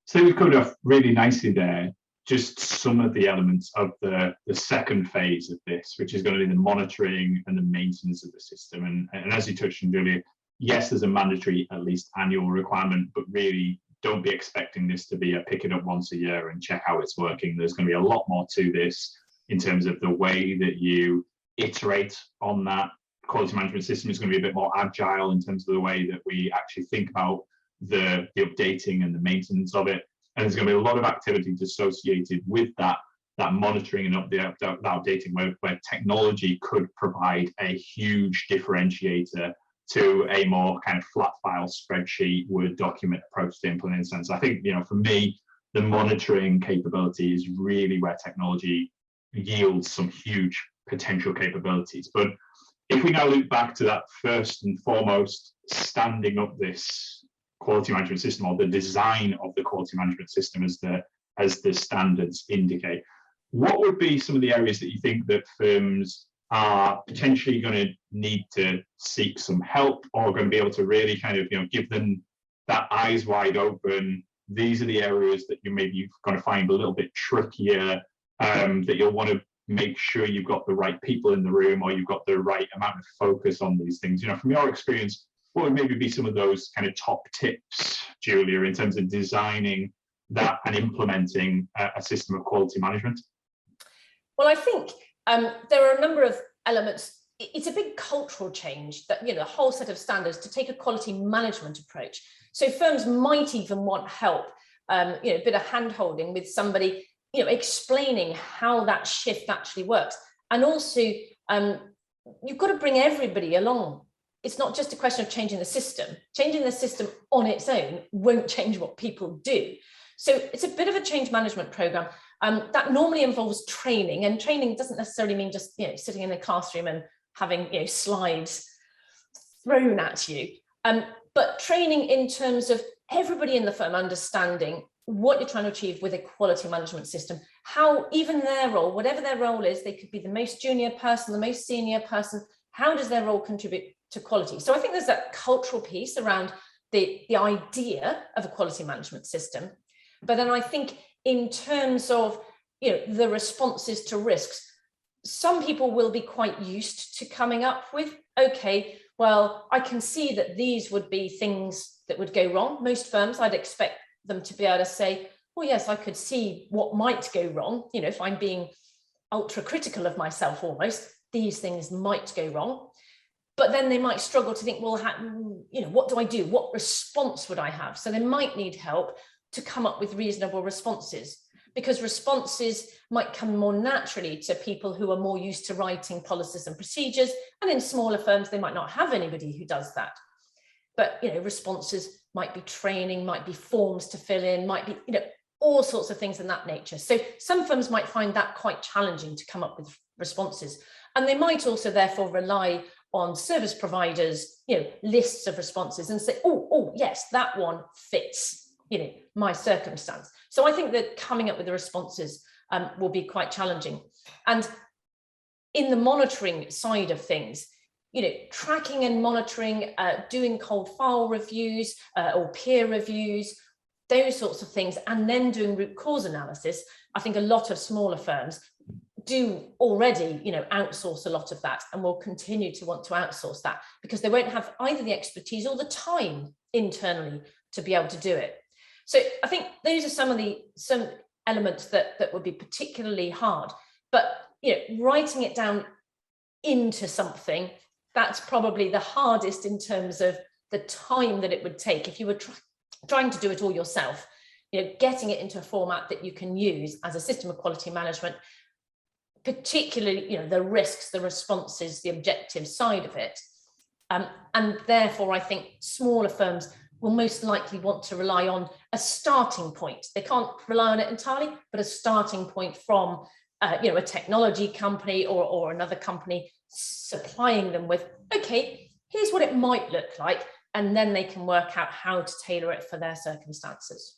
So we've covered off really nicely there, just some of the elements of the second phase of this, which is going to be the monitoring and the maintenance of the system. And as you touched on, Julia, yes, there's a mandatory at least annual requirement, but really don't be expecting this to be a pick it up once a year and check how it's working. There's going to be a lot more to this in terms of the way that you iterate on that quality management system. Is going to be a bit more agile in terms of the way that we actually think about the updating and the maintenance of it. And there's going to be a lot of activities associated with that monitoring and updating where technology could provide a huge differentiator to a more kind of flat file spreadsheet Word document approach to implementing sense. I think, for me, the monitoring capability is really where technology yields some huge potential capabilities. But if we now look back to that first and foremost, standing up this quality management system, or the design of the quality management system as the standards indicate, what would be some of the areas that you think that firms are potentially going to need to seek some help, or going to be able to really kind of give them that eyes wide open? These are the areas that you're going to find a little bit trickier, that you'll want to make sure you've got the right people in the room, or you've got the right amount of focus on these things. From your experience, what would maybe be some of those kind of top tips, Julia, in terms of designing that and implementing a system of quality management? Well, I think there are a number of elements. It's a big cultural change that, a whole set of standards to take a quality management approach. So firms might even want help, a bit of hand-holding with somebody, explaining how that shift actually works. And also, you've got to bring everybody along. It's not just a question of changing the system. Changing the system on its own won't change what people do. So it's a bit of a change management program that normally involves training, and training doesn't necessarily mean just sitting in the classroom and having slides thrown at you, but training in terms of everybody in the firm understanding what you're trying to achieve with a quality management system, how even their role, whatever their role is, they could be the most junior person, the most senior person, how does their role contribute to quality? So I think there's that cultural piece around the idea of a quality management system. But then I think in terms of the responses to risks, some people will be quite used to coming up with, okay, well, I can see that these would be things that would go wrong. Most firms, I'd expect them to be able to say, well, yes, I could see what might go wrong. If I'm being ultra critical of myself almost, these things might go wrong. But then they might struggle to think, well, what do I do? What response would I have? So they might need help to come up with reasonable responses, because responses might come more naturally to people who are more used to writing policies and procedures. And in smaller firms, they might not have anybody who does that. But, responses might be training, might be forms to fill in, might be, all sorts of things in that nature. So some firms might find that quite challenging to come up with responses. And they might also therefore rely on service providers, lists of responses and say, oh, yes, that one fits, my circumstance. So I think that coming up with the responses will be quite challenging. And in the monitoring side of things, tracking and monitoring, doing cold file reviews or peer reviews, those sorts of things, and then doing root cause analysis. I think a lot of smaller firms do already, outsource a lot of that, and will continue to want to outsource that because they won't have either the expertise or the time internally to be able to do it. So I think those are some elements that would be particularly hard. But writing it down into something, that's probably the hardest in terms of the time that it would take if you were trying to do it all yourself. Getting it into a format that you can use as a system of quality management, particularly the risks, the responses, the objective side of it, and therefore I think smaller firms will most likely want to rely on a starting point. They can't rely on it entirely, but a starting point from a technology company or another company supplying them with, okay, here's what it might look like, and then they can work out how to tailor it for their circumstances.